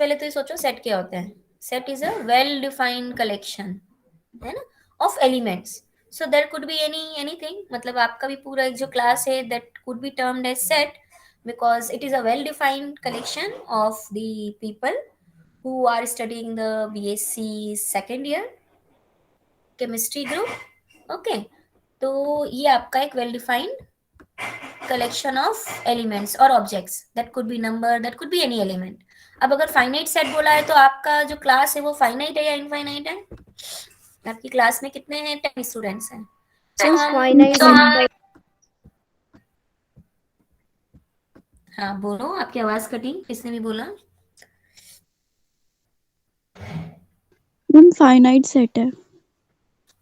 पहले तो ये सोचो सेट क्या होता है. Set is a well defined collection, है ना, of elements. So there could be anything, मतलब आपका भी पूरा एक जो क्लास है that could be termed as set because it is a well defined collection of the people who are studying the BSc second year chemistry group. Okay, तो ये आपका एक well defined collection of elements or objects that could be number, that could be any element. अब अगर finite set बोला है तो आपका जो क्लास है वो फाइनाइट है या इनफाइनाइट है? आपकी क्लास में कितने हैं? 10 स्टूडेंट्स हैं. तो हम Finite. हाँ बोलो, आपकी आवाज कटी, किसने भी बोला? मैम फाइनाइट सेट है.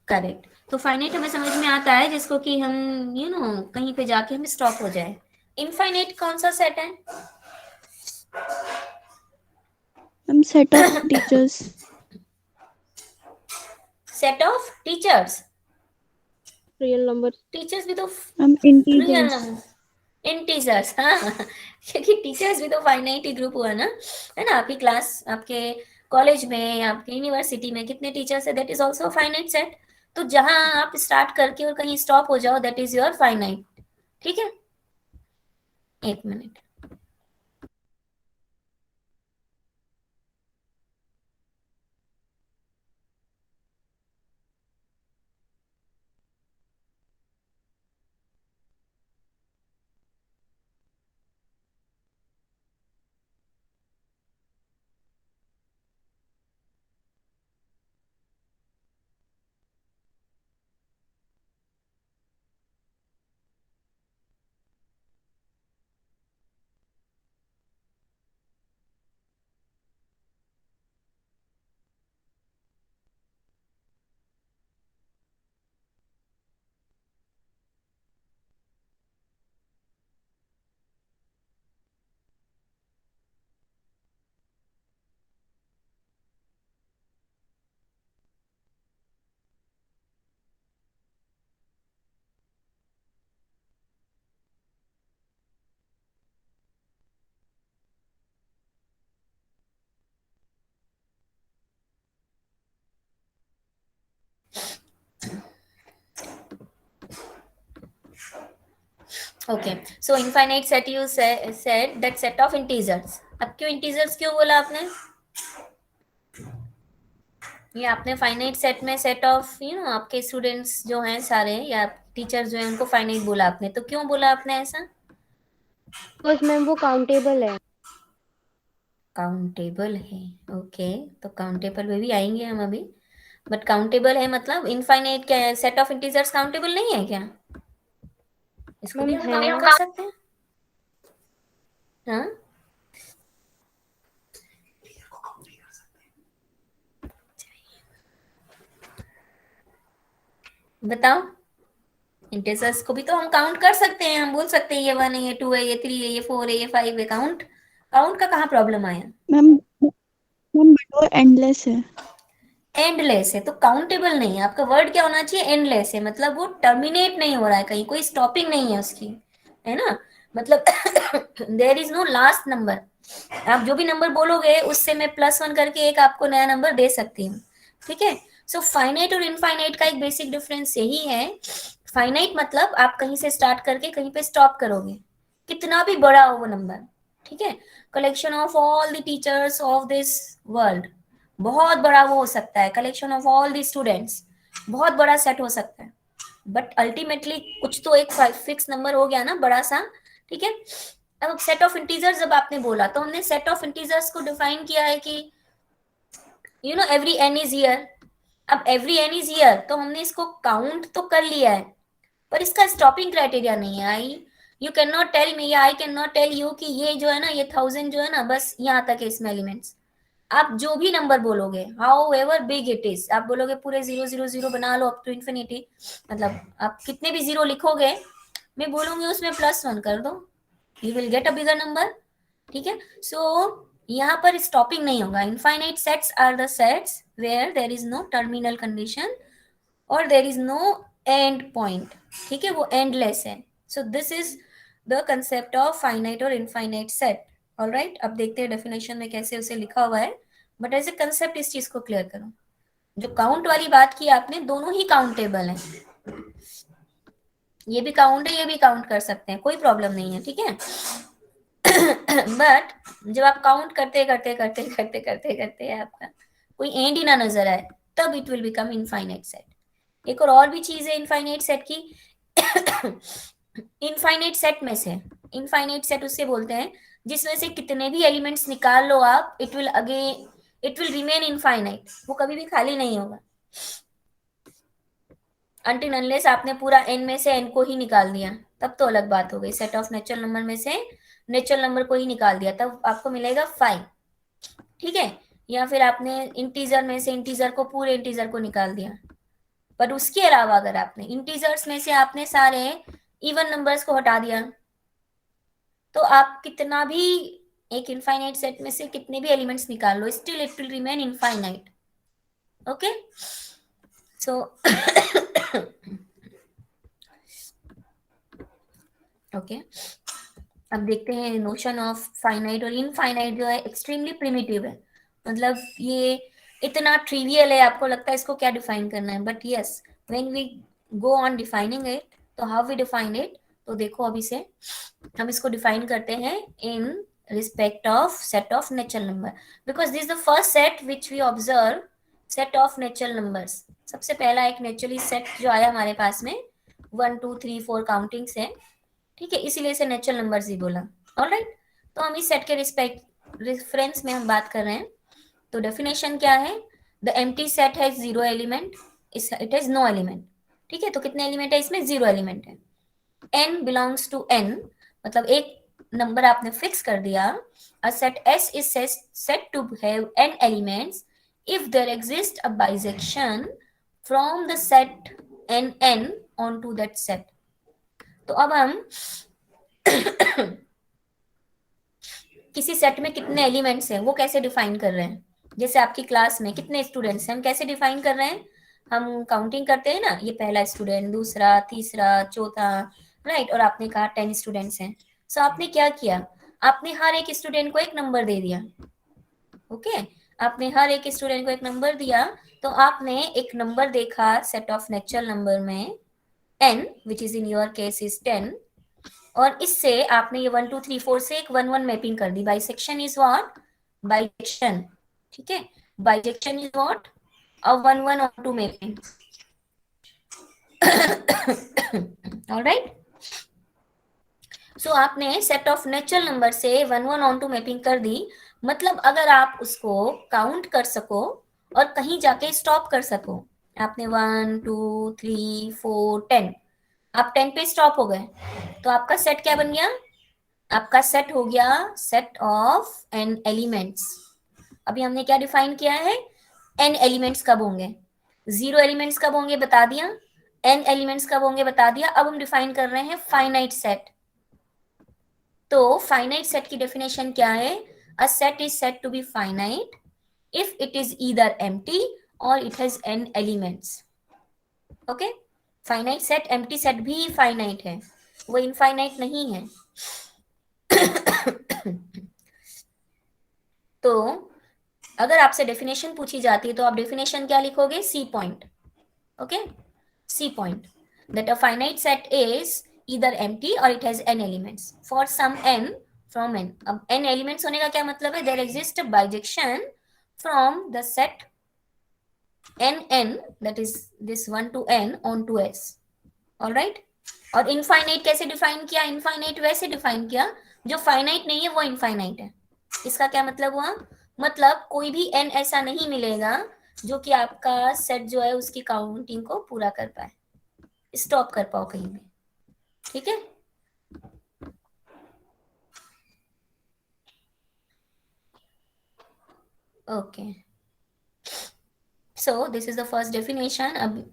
करेक्ट. तो फाइनाइट हमें समझ में आता है जिसको कि हम कहीं पे जाके हम स्टॉप हो जाए. इनफाइनाइट कौन सा सेट है? Ma'am set of teachers. Set of teachers. Real number. Teachers भी तो ma'am real integers. Number, integers. हाँ, क्योंकि टीचर्स भी तो फाइनाइट ही ग्रुप हुआ ना, है ना. आपकी क्लास, आपके कॉलेज में, आपके यूनिवर्सिटी में कितने टीचर्स है, that is also finite set. तो जहां आप स्टार्ट करके और कहीं स्टॉप हो जाओ, दैट इज योर फाइनाइट. ठीक है, एक minute. Okay, so infinite set, you said that set of integers. अब क्यों इंटीजर्स क्यों बोला आपने? ये आपने फाइनाइट सेट में सेट ऑफ आपके स्टूडेंट्स जो हैं सारे या टीचर्स जो हैं उनको फाइनाइट बोला आपने, तो क्यों बोला आपने ऐसा? Because मैम वो काउंटेबल है. काउंटेबल है. ओके, तो काउंटेबल में भी आएंगे हम अभी. बट काउंटेबल है मतलब इनफाइनाइट क्या है? सेट ऑफ इंटीजर्स काउंटेबल नहीं है क्या? इसको भी मैम हम है. काउंट कर सकते हैं. हाँ, बताओ. इंटीजर्स को भी तो हम काउंट कर सकते हैं. हम बोल सकते हैं ये 1 है, ये 2 है, ये 3 है, ये 4 है, ये 5 है. काउंट काउंट का कहाँ प्रॉब्लम आया? मैम मैम बट वो एंडलेस है. एंडलेस है तो काउंटेबल नहीं है. आपका वर्ड क्या होना चाहिए? एंडलेस है, मतलब वो टर्मिनेट नहीं हो रहा है, कहीं कोई स्टॉपिंग नहीं है उसकी, है ना. मतलब there is no last number. आप जो भी नंबर बोलोगे उससे मैं +1 करके एक आपको नया नंबर दे सकती हूँ. ठीक है. सो फाइनाइट और इनफाइनाइट का एक बेसिक डिफरेंस यही है. फाइनाइट मतलब आप कहीं से स्टार्ट करके कहीं पे स्टॉप करोगे, कितना भी बड़ा हो वो नंबर. ठीक है. Collection of all the teachers of this world, बहुत बड़ा वो हो सकता है. Collection of all the students, बहुत बड़ा सेट हो सकता है. बट अल्टीमेटली कुछ तो एक फिक्स नंबर हो गया ना, बड़ा सा. ठीक है. अब सेट ऑफ इंटीजर्स जब आपने बोला तो हमने सेट ऑफ इंटीजर्स को डिफाइन किया है कि एवरी एन इज हियर. अब एवरी एन इज हियर तो हमने इसको काउंट तो कर लिया है, पर इसका स्टॉपिंग क्राइटेरिया नहीं है. You can not tell me या I can not tell you कि ये जो है ना, ये 1000 जो है ना, बस यहाँ तक है इसमें एलिमेंट्स. आप जो भी नंबर बोलोगे, how ever big it is, आप बोलोगे पूरे 000 बना लो अप टू इन्फिनिटी, मतलब आप कितने भी जीरो लिखोगे, मैं बोलूंगी उसमें +1 कर दो, you will get a bigger number. ठीक है. सो यहाँ पर स्टॉपिंग नहीं होगा. Infinite sets are the sets where there is no terminal condition और there is no end point. ठीक है, वो एंडलेस है. So this is the concept of finite और इनफाइनाइट सेट. ऑलराइट, अब देखते हैं डेफिनेशन में कैसे उसे लिखा हुआ है, बट एज ए कंसेप्ट इस चीज को क्लियर करो। जो काउंट वाली बात की आपने, दोनों ही काउंटेबल हैं, ये भी काउंट है, ये भी काउंट कर सकते हैं, कोई प्रॉब्लम नहीं है, ठीक है। बट जब आप काउंट करते करते करते करते करते करते आपका कोई एंड ही ना नजर आए, तब it will become infinite set. एक और भी चीज है इनफाइनाइट सेट की। इनफाइनाइट सेट में से, इनफाइनाइट सेट उससे बोलते हैं जिसमें से कितने भी एलिमेंट्स निकाल लो आप, इट विल रिमेन इनफाइनाइट, वो कभी भी खाली नहीं होगा। अनटिल अनलेस आपने पूरा n में से n को ही निकाल दिया, तब तो अलग बात हो गई। सेट ऑफ नेचुरल नंबर में से नेचुरल नंबर को ही निकाल दिया, तब आपको मिलेगा 5, ठीक है। या फिर आपने इंटीजर में से इंटीजर को, पूरे इंटीजर को निकाल दिया, पर उसके अलावा अगर आपने इंटीजर्स में से आपने सारे इवन नंबर्स को हटा दिया, तो आप कितना भी एक इनफाइनाइट सेट में से कितने भी एलिमेंट्स निकाल लो, still it will remain infinite. Okay, so okay, अब देखते हैं नोशन ऑफ फाइनाइट और इनफाइनाइट जो है एक्सट्रीमली प्रिमिटिव है, मतलब ये इतना ट्रिवियल है, आपको लगता है इसको क्या डिफाइन करना है, but yes when we go on defining it, तो हाउ वी डिफाइन इट, तो देखो अभी से हम इसको डिफाइन करते हैं in respect of set of natural number, because this is the first set which we observe, set of natural numbers. सबसे पहला एक नेचुरली सेट जो आया हमारे पास में 1 2 3 4 काउंटिंग से, ठीक है, इसीलिए इसे नेचुरल नंबर्स ही बोला। ऑलराइट, तो हम इस सेट के रिस्पेक्ट रेफरेंस में हम बात कर रहे हैं। तो डेफिनेशन क्या है, the empty set has 0 element, it has no element, ठीक है। तो कितने एलिमेंट है इसमें, 0 एलिमेंट है। n बिलोंग्स टू n, मतलब एक नंबर आपने फिक्स कर दिया। A set s is set to have n elements if there exist a bisection from the set n onto that set. तो अब हम किसी सेट में कितने एलिमेंट्स हैं वो कैसे डिफाइन कर रहे हैं, जैसे आपकी क्लास में कितने स्टूडेंट्स हैं, हम कैसे डिफाइन कर रहे हैं, हम काउंटिंग करते हैं ना, ये पहला स्टूडेंट, दूसरा, तीसरा, चौथा, राइट, और आपने कहा 10 स्टूडेंट्स हैं। सो आपने क्या किया, आपने हर एक स्टूडेंट को एक नंबर दे दिया। ओके, आपने हर एक स्टूडेंट को एक नंबर दिया, तो आपने एक नंबर देखा सेट ऑफ नेचुरल नंबर में n, which is in your case is 10, और इससे आपने ये 1 2 3 4 से एक 1 1 मैपिंग कर दी। बाइसेक्शन इज व्हाट, बाइजेक्शन, ठीक है, बाइजेक्शन इज व्हाट, अ 1 1 और 2 मैपिंग। ऑलराइट, सो आपने सेट ऑफ नेचुरल नंबर से 1 1 ऑन टू मैपिंग कर दी, मतलब अगर आप उसको काउंट कर सको और कहीं जाके स्टॉप कर सको, आपने 1 2 3 4 10, आप 10 पे स्टॉप हो गए, तो आपका सेट क्या बन गया, आपका सेट हो गया सेट ऑफ n एलिमेंट्स। अभी हमने क्या डिफाइन किया है, n एलिमेंट्स कब होंगे, 0 एलिमेंट्स कब होंगे बता दिया, n एलिमेंट्स कब होंगे बता दिया। अब हम डिफाइन कर रहे हैं फाइनाइट सेट। तो फाइनाइट सेट की डेफिनेशन क्या है, a set is set to be finite if it is either empty और it has n elements. Okay, finite set, empty set भी फाइनाइट है, वो इनफाइनाइट नहीं है। तो अगर आपसे डेफिनेशन पूछी जाती है तो आप डेफिनेशन क्या लिखोगे, C point. Okay, C point, that a finite set is either empty और it has n elements for some n from n। अब n एलिमेंट्स होने का क्या मतलब है, there exist bijection from the set n that is this 1 to n onto s। Alright, और infinite कैसे डिफाइन किया, इनफाइनाइट वैसे डिफाइन किया जो फाइनाइट नहीं है वो इनफाइनाइट है। इसका क्या मतलब हुआ, मतलब कोई भी n ऐसा नहीं मिलेगा जो कि आपका सेट जो है उसकी काउंटिंग को पूरा कर पाए, स्टॉप कर पाओ कहीं भी, ठीक है। Okay, so this is the first definition. अब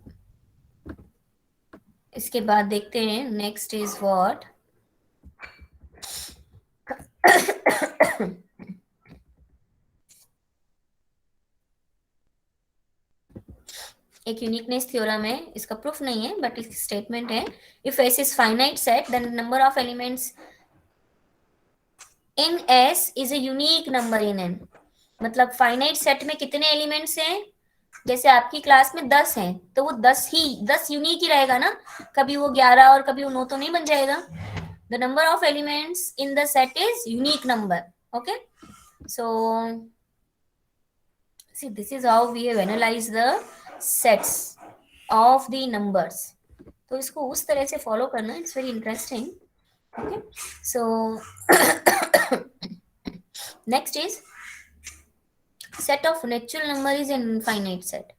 इसके बाद देखते हैं नेक्स्ट इज व्हाट, एक यूनिकनेस थ्योरम है, इसका प्रूफ नहीं है बट इसकी स्टेटमेंट है, if S is finite set then number of elements in S is a unique number in N, मतलब फाइनाइट सेट में कितने एलिमेंट्स हैं, जैसे आपकी क्लास में 10 हैं तो वो 10 यूनिक ही रहेगा ना, कभी वो 11 और कभी वो 9 तो नहीं बन जाएगा. The number of elements in the set is unique number. Okay, so see this is how we have analyzed the sets of the numbers. तो इसको उस तरह से फॉलो करना, it's very interesting. Okay, so next is set of natural number is an infinite set.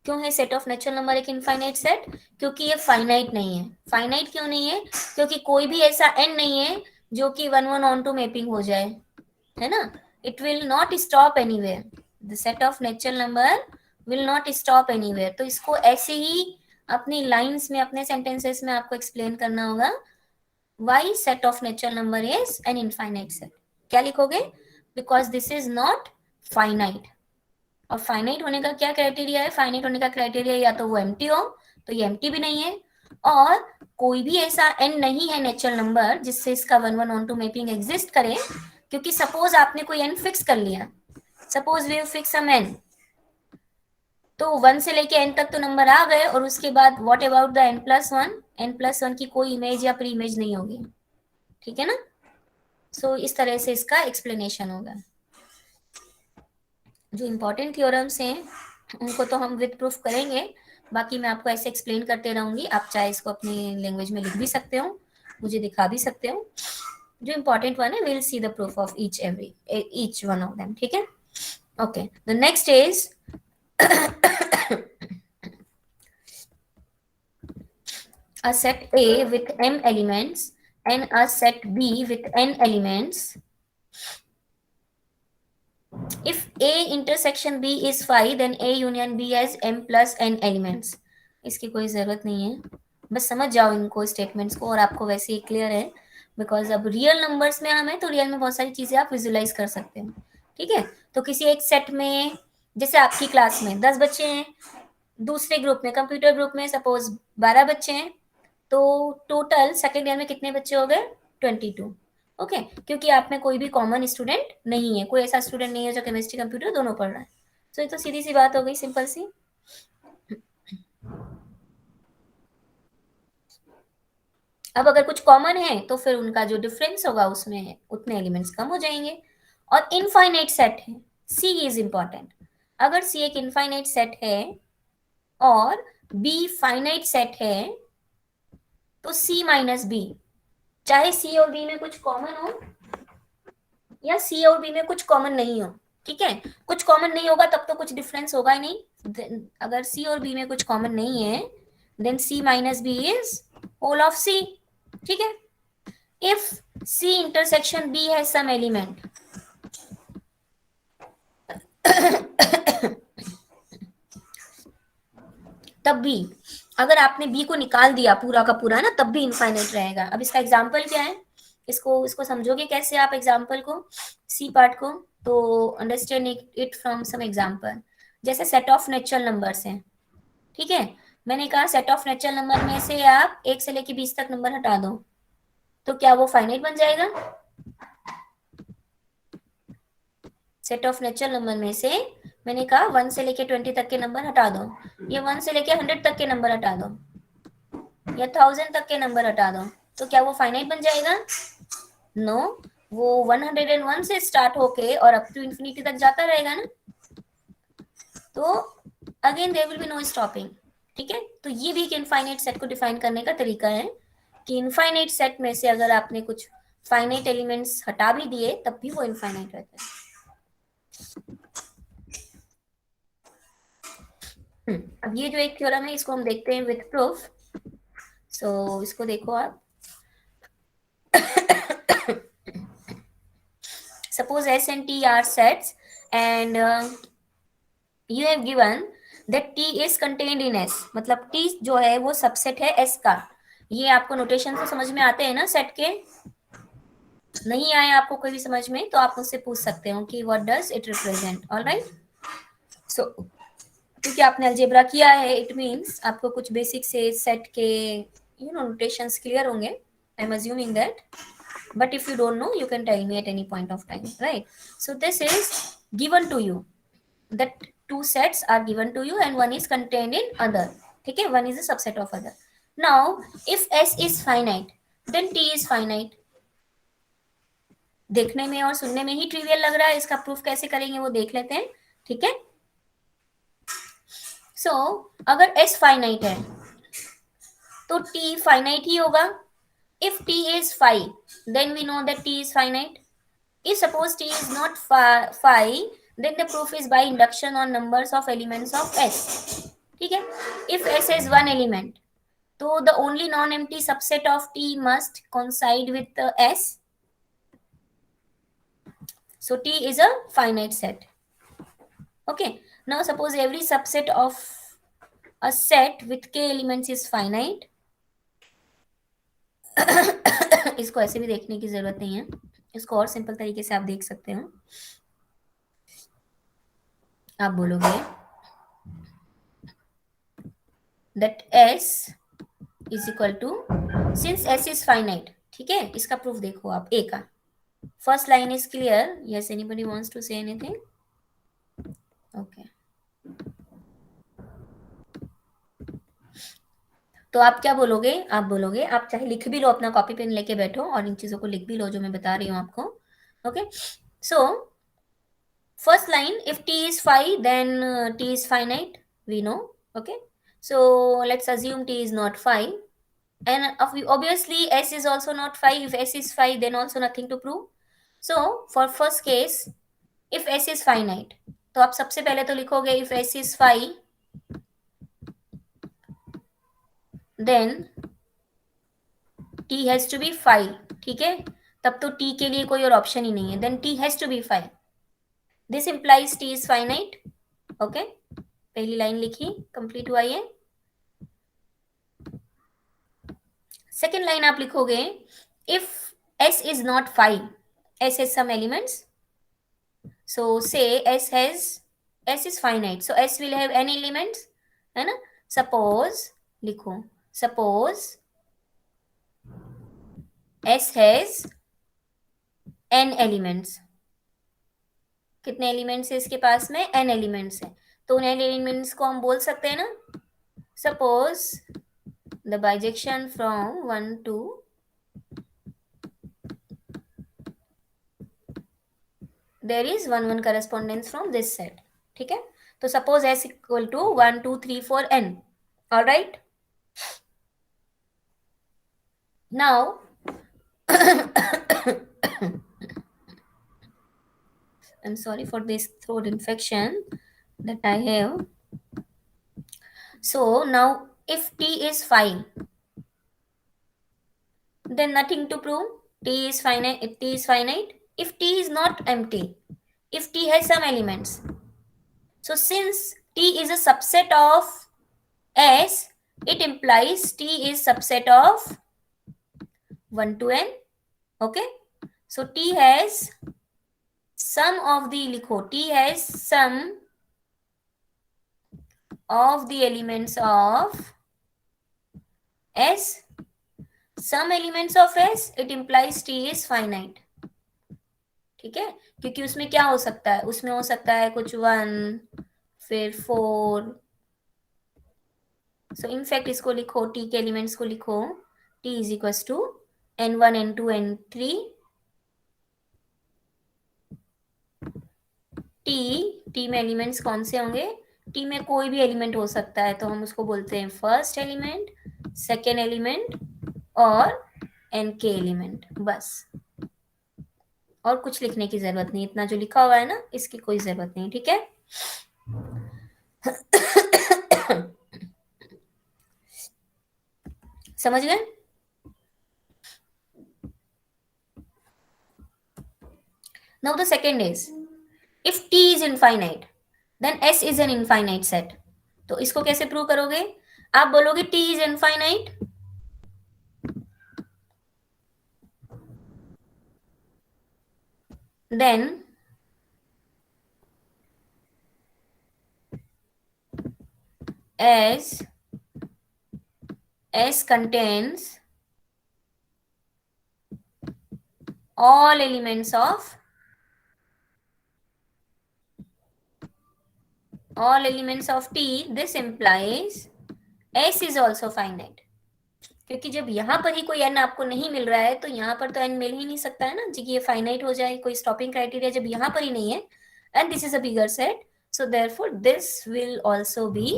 क्यों है set of natural number एक infinite set? क्योंकि ये फाइनाइट नहीं है. फाइनाइट क्यों नहीं है? क्योंकि कोई भी ऐसा एन नहीं है जो कि 1 1 ऑन टू मैपिंग हो जाए, है ना. It will not stop anywhere. The set of natural number will not stop anywhere. तो इसको ऐसे ही अपनी लाइंस में, अपने सेंटेंसेस में आपको एक्सप्लेन करना होगा. Why set of natural number is an infinite set. क्या लिखोगे? Because this is not finite. और फाइनाइट होने का क्या क्राइटेरिया है? फाइनाइट होने का क्राइटेरिया या तो वो एम्प्टी हो, तो ये एम्प्टी भी नहीं है, और कोई भी ऐसा एन नहीं है नेचुरल नंबर जिससे इसका 1 1 ऑन टू मैपिंग एग्जिस्ट करे. क्योंकि सपोज आपने कोई एन फिक्स कर लिया, suppose we fix some N, तो 1 से लेके एन तक तो नंबर आ गए, और उसके बाद what about the n+1? n+1 की कोई इमेज या प्री इमेज नहीं होगी. ठीक है ना. सो इस तरह से इसका एक्सप्लेनेशन होगा. जो इंपॉर्टेंट थ्योरम्स हैं उनको तो हम विद प्रूफ करेंगे, बाकी मैं आपको ऐसे एक्सप्लेन करते रहूंगी. आप चाहे इसको अपनी लैंग्वेज में लिख भी सकते हो, मुझे दिखा भी सकते हो. जो इंपॉर्टेंट वन है, will see the proof of each one of them. ठीक है. Okay, the next is a set A with m elements and a set B with n elements. If A intersection B is phi, then A union B has m plus n elements. इसकी कोई जरूरत नहीं है, बस समझ जाओ इनको, statements को, और आपको वैसे ही क्लियर है. बिकॉज अब रियल नंबर्स में हम हैं तो रियल में बहुत सारी चीजें आप विजुलाइज कर सकते हो. ठीक है. तो किसी एक सेट में, जैसे आपकी क्लास में 10 बच्चे हैं, दूसरे ग्रुप में, कंप्यूटर ग्रुप में सपोज 12 बच्चे हैं, तो टोटल सेकेंड ईयर में कितने बच्चे हो गए? 22. ओके, क्योंकि आप में कोई भी कॉमन स्टूडेंट नहीं है, कोई ऐसा स्टूडेंट नहीं है जो केमिस्ट्री कंप्यूटर दोनों पढ़ रहा है. तो ये तो सीधी सी बात हो गई, सिंपल सी. अब अगर कुछ कॉमन है तो फिर उनका जो डिफरेंस होगा उसमें उतने एलिमेंट्स कम हो जाएंगे. और इनफाइनाइट सेट है, सी इज इंपॉर्टेंट. अगर सी एक इनफाइनाइट सेट है और बी फाइनाइट सेट है, तो सी माइनस बी, चाहे सी और बी में कुछ कॉमन हो या सी और बी में कुछ कॉमन नहीं हो. ठीक है. कुछ कॉमन नहीं होगा तब तो कुछ डिफरेंस होगा ही नहीं. अगर सी और बी में कुछ कॉमन नहीं है, then C minus B is whole of C. ठीक है. इफ सी इंटरसेक्शन बी है सम एलिमेंट, तब भी अगर आपने बी को निकाल दिया पूरा का पूरा ना, तब भी इनफाइनाइट रहेगा. अब इसका एग्जांपल क्या है? इसको समझोगे कैसे आप एग्जांपल को, सी पार्ट को? तो understand it from some example. जैसे सेट ऑफ नेचुरल नंबर्स हैं. ठीक है. मैंने कहा सेट ऑफ नेचुरल नंबर में से आप 1 से लेके 20 तक नंबर हटा दो, तो क्या वो फाइनाइट बन जाएगा? सेट ऑफ नेचुरल नंबर में से मैंने कहा 1 से लेके 20 तक के नंबर हटा दो, या 1 से लेके 100 तक के नंबर हटा दो, या 1000 तक के नंबर हटा दो, तो क्या वो फाइनाइट बन जाएगा? नो, वो 101 से स्टार्ट होके और अप टू इंफिनिटी तक जाता रहेगा ना. तो again there will be no stopping. ठीक है. तो ये भी एक इनफाइनाइट सेट को डिफाइन करने का तरीका है कि इनफाइनाइट सेट में से अगर आपने कुछ फाइनाइट एलिमेंट्स हटा भी दिए तब भी वो इनफाइनाइट रहता है. अब ये जो एक थ्योरम है इसको हम देखते हैं विथ प्रूफ. सो इसको देखो आप. Suppose S and T are sets and you have given that T is contained in S. मतलब T जो है वो सबसेट है S का. ये आपको नोटेशन से समझ में आते हैं ना सेट के? नहीं आए आपको कोई भी समझ में तो आप मुझसे पूछ सकते हो कि what does it represent. Alright. So क्योंकि आपने अलजेब्रा किया है, इट मीन्स आपको कुछ बेसिक से सेट के नोटेशंस क्लियर होंगे. I am assuming that. but if you don't know, you can tell me at any point of time, right? So this is given to you, that two sets are given to you and one is contained in other. Okay, one is a subset of other. Now if S is finite, then T is finite. देखने में और सुनने में ही trivial लग रहा है, इसका proof कैसे करेंगे वो देख लेते हैं, ठीक है? सो अगर S फाइनाइट है तो T फाइनाइट ही होगा. If T is phi, then we know that T is finite. If suppose T is not phi, then the proof is by induction on numbers of elements of S. ठीक है? If S has one element, so the only non-empty subset of T must coincide with the S. So T is a finite set. Okay. Now suppose every subset of a set with k elements is finite. इसको ऐसे भी देखने की जरूरत नहीं है, इसको और सिंपल तरीके से आप देख सकते हो. आप बोलोगे that S is equal to, since S is finite, ठीक है? इसका प्रूफ देखो आप A का. First line is clear. Yes, anybody wants to say anything? Okay. तो आप क्या बोलोगे? आप बोलोगे, आप चाहे लिख भी लो, अपना कॉपी पेन लेके बैठो और इन चीजों को लिख भी लो जो मैं बता रही हूँ आपको. Okay, so first line, if T is phi, then T is finite, we know. Okay, so let's assume T is not phi, and obviously S is also not phi. If S is phi, then also nothing to prove. So for first case, if S is finite, तो आप सबसे पहले तो लिखोगे if S is phi, then T has to be phi. ठीक है, तब तो T के लिए कोई और ऑप्शन ही नहीं है. Then T has to be phi. This implies T is finite. Okay, पहली लाइन लिखी, कंप्लीट हुआ ये. सेकेंड लाइन आप लिखोगे if S is not phi, S has some elements. So say S is finite, so S will have n elements, है ना? Suppose लिखो, suppose S has n elements. कितने एलिमेंट्स है इसके पास में? n एलिमेंट्स है. तो उन n एलिमेंट्स को हम बोल सकते हैं ना, suppose the bijection from 1 to there is 1 correspondence from this set. ठीक है, तो suppose S equal to 1 2 3 4 n. Alright, now I'm sorry for this throat infection that I have. So now if T is phi, then nothing to prove. T is finite. If T is finite, if T is not empty, if T has some elements. So since T is a subset of S, it implies T is subset of 1 to n. Okay, so T has sum of the, लिखो, T has sum of the elements of S. Some elements of S, it implies T is finite. ठीक है, क्योंकि उसमें क्या हो सकता है? उसमें हो सकता है कुछ 1 फिर 4. सो इनफैक्ट इसको लिखो, T के एलिमेंट्स को लिखो, T is equal to n1 n2 n3. T में एलिमेंट्स कौन से होंगे? T में कोई भी एलिमेंट हो सकता है, तो हम उसको बोलते हैं फर्स्ट एलिमेंट, सेकेंड एलिमेंट और n के एलिमेंट. बस, और कुछ लिखने की जरूरत नहीं. इतना जो लिखा हुआ है ना, इसकी कोई जरूरत नहीं. ठीक है, समझ गए? Now the second is, if T is infinite, then S is an infinite set. तो इसको कैसे प्रूव करोगे? आप बोलोगे T is infinite, then as S contains all elements of T, this implies S is also finite. क्योंकि जब यहाँ पर ही कोई n आपको नहीं मिल रहा है तो यहाँ पर तो n मिल ही नहीं सकता है ना जी कि ये फाइनाइट हो जाए, कोई स्टॉपिंग क्राइटेरिया जब यहाँ पर ही नहीं है, and this is a bigger set, so therefore this will also be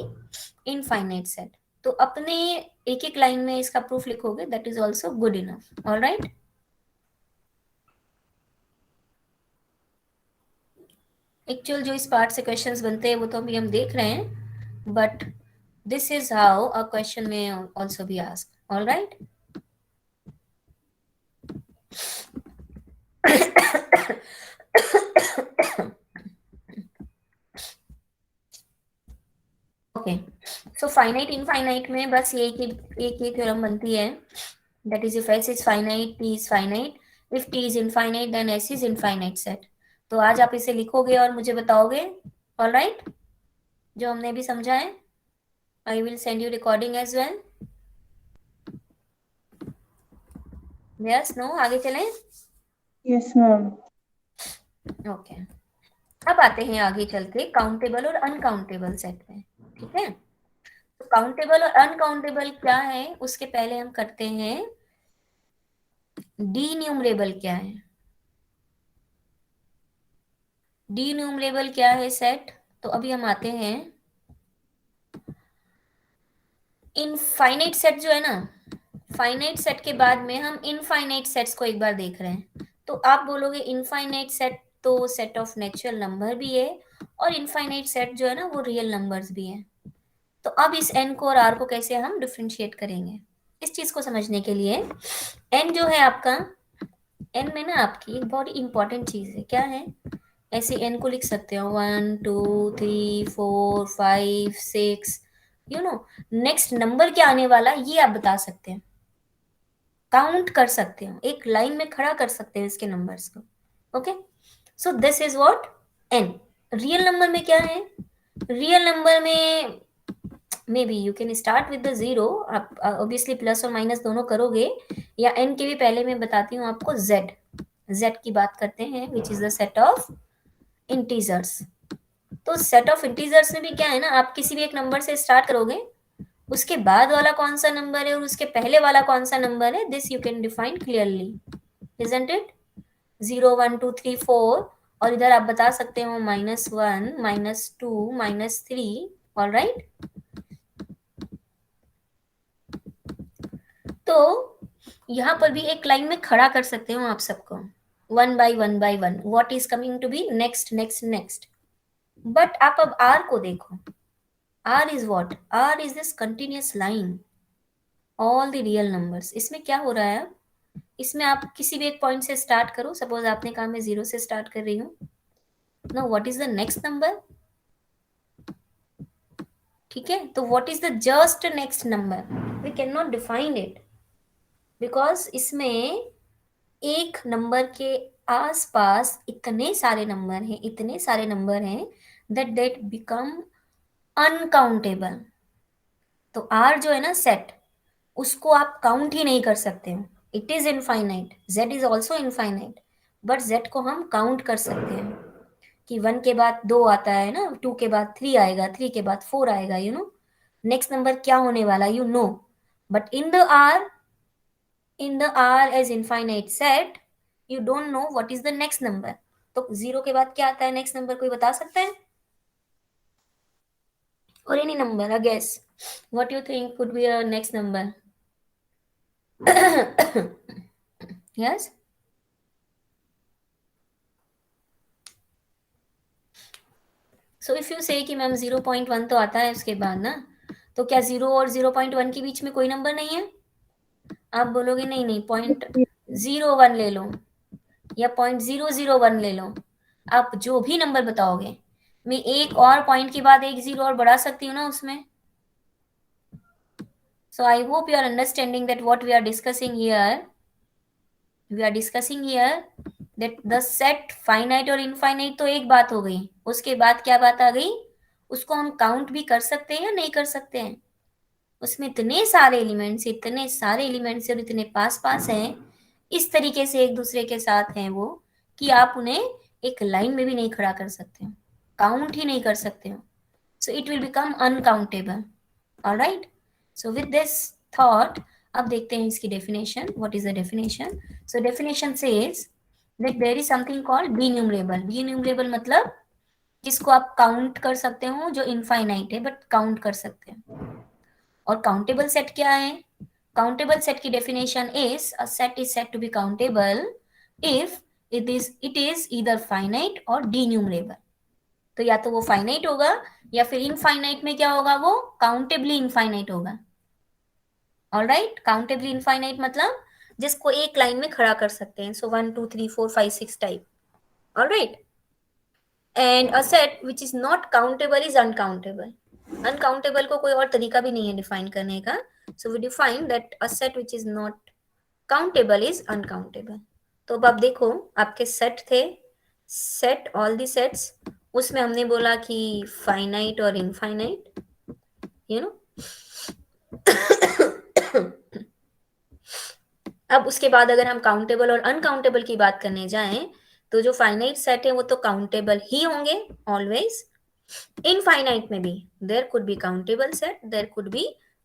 infinite set. तो अपने एक एक लाइन में इसका प्रूफ लिखोगे, that is also good enough. Alright, actual जो इस पार्ट से क्वेश्चंस बनते हैं वो तो अभी हम देख रहे हैं, but this is how a question may also be asked. Alright, okay. So finite infinite में बस ये एक ही थ्योरम बनती है, that is if S is finite, T is finite, if T is infinite then S is infinite set. तो आज आप इसे लिखोगे और मुझे बताओगे. ऑलराइट, जो हमने भी समझा है. I will send you recording as well. Yes, no, आगे चलें. Yes ma'am. ओके, अब आते हैं आगे चल के काउंटेबल और अनकाउंटेबल सेट में. ठीक है, तो काउंटेबल और अनकाउंटेबल क्या है उसके पहले हम करते हैं डी न्यूमरेबल क्या है. डी न्यूमरेबल क्या है सेट. तो अभी हम आते हैं इनफाइनाइट सेट जो है ना, फाइनाइट सेट के बाद में हम इनफाइनाइट सेट्स को एक बार देख रहे हैं. तो आप बोलोगे इनफाइनाइट सेट तो सेट ऑफ नेचुरल नंबर भी है और इनफाइनाइट सेट जो है ना वो रियल नंबर्स भी है. तो अब इस n को और r को कैसे हम डिफरेंशिएट करेंगे, इस चीज को समझने के लिए n जो है आपका, n में ना आपकी एक बहुत इंपॉर्टेंट चीज है. क्या है, ऐसे n को लिख सकते हो 1 2 3 4 5 6, यू नो, नेक्स्ट नंबर क्या आने वाला ये आप बता सकते हैं, काउंट कर सकते हो, एक लाइन में खड़ा कर सकते हैं इसके नंबर्स को. Okay, so this is what n. Real number में क्या है, रियल नंबर में may be you can start with the zero, आप ऑब्वियसली प्लस और माइनस दोनों करोगे, या n के भी पहले मैं बताती हूँ आपको z की बात करते हैं which is the set of integers. तो सेट ऑफ इंटीजर्स में भी क्या है ना, आप किसी भी एक नंबर से स्टार्ट करोगे, उसके बाद वाला कौन सा नंबर है और उसके पहले वाला कौन सा नंबर है, this you can define clearly, isn't it. 0 1 2 3 4 और इधर आप बता सकते हो -1 -2 -3. ऑलराइट, तो यहाँ पर भी एक लाइन में खड़ा कर सकते हो आप सबको, 1 by 1 by 1 what is coming to be next next next. But आप अब r को देखो, r is what, r is this continuous line, all the real numbers. इसमें क्या हो रहा है, इसमें आप किसी भी एक पॉइंट से स्टार्ट करो, सपोज आपने कहा मैं 0 से स्टार्ट कर रही हूँ. Now what is the next number. ठीक है, तो what is the just next number, we can not define it, because इसमें एक नंबर के आसपास इतने सारे नंबर हैं, इतने सारे नंबर हैं that become अनकाउंटेबल. तो r जो है ना सेट, उसको आप काउंट ही नहीं कर सकते हो, it is infinite. z is also infinite, but z को हम काउंट कर सकते हैं कि 1 के बाद 2 आता है ना, 2 के बाद 3 आएगा, 3 के बाद 4 आएगा, यू नो, नेक्स्ट नंबर क्या होने वाला you know. But in the r as infinite set you don't know what is the next number. तो 0 के बाद क्या आता है नेक्स्ट नंबर, कोई बता सकता है, or any number, a guess, what you think could be a next number. yes, so if you say कि मैम 0.1 तो आता है उसके बाद ना, तो क्या 0 और 0.1 के बीच में कोई नंबर नहीं है. आप बोलोगे नहीं नहीं 0.01 ले लो या 0.001 ले लो, आप जो भी नंबर बताओगे, मैं एक और पॉइंट के बाद एक जीरो और बढ़ा सकती हूँ ना उसमें. So I hope you are understanding that what we are discussing here. We are discussing here that the set finite और इनफाइनाइट तो एक बात हो गई, उसके बाद क्या बात आ गई, उसको हम काउंट भी कर सकते हैं या नहीं कर सकते हैं. उसमें इतने सारे एलिमेंट्स और इतने पास पास हैं, इस तरीके से एक दूसरे के साथ हैं वो कि आप उन्हें एक लाइन में भी नहीं खड़ा कर सकते हो, काउंट ही नहीं कर सकते हो. So it will become uncountable. All right. So with this thought, अब देखते हैं इसकी definition. What is the definition? So definition says that there is something called denumerable. Denumerable मतलब जिसको आप काउंट कर सकते हो, जो इनफाइनाइट है बट काउंट कर सकते हैं. और काउंटेबल सेट क्या है? काउंटेबल सेट की definition is a set is said to be countable if it is either finite or denumerable. तो या तो वो फाइनाइट होगा या फिर इनफाइनाइट में क्या होगा, वो काउंटेबली इनफाइनाइट होगा. ऑलराइट, काउंटेबली इनफाइनाइट मतलब जिसको एक लाइन में खड़ा कर सकते हैं. सो 1 2 3 4 5 6 type. Alright. And a set which is not countable is uncountable. Uncountable को कोई और तरीका भी नहीं है डिफाइन करने का. So we define that a set which is not countable is uncountable. तो अब आप देखो, आपके सेट थे, सेट ऑल दी सेट्स, उसमें हमने बोला कि फाइनाइट और इनफाइनाइट, यू नो. अब उसके बाद अगर हम काउंटेबल और अनकाउंटेबल की बात करने जाएं तो जो फाइनाइट सेट है वो तो काउंटेबल ही होंगे ऑलवेज. इनफाइनाइट में भी there could be countable set, there could be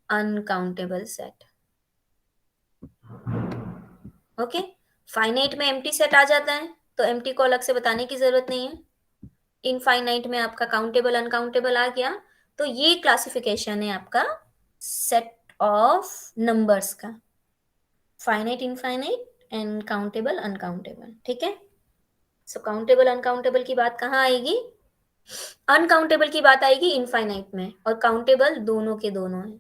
uncountable set. Okay. Finite में एम्प्टी सेट आ जाता है तो एम्प्टी को अलग से बताने की जरूरत नहीं है. इनफाइनाइट में आपका काउंटेबल अनकाउंटेबल आ गया. तो ये क्लासिफिकेशन है आपका सेट ऑफ नंबर्स का, finite infinite and countable uncountable. ठीक है. सो काउंटेबल अनकाउंटेबल की बात कहाँ आएगी? अनकाउंटेबल की बात आएगी इनफाइनाइट में, और काउंटेबल दोनों के दोनों है.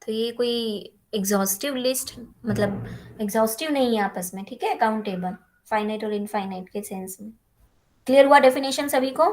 तो ये कोई एग्जॉस्टिव लिस्ट, मतलब एग्जॉस्टिव नहीं है आपस में. ठीक है. काउंटेबल फाइनाइट और इनफाइनाइट के सेंस में. क्लियर हुआ डेफिनेशन सभी को?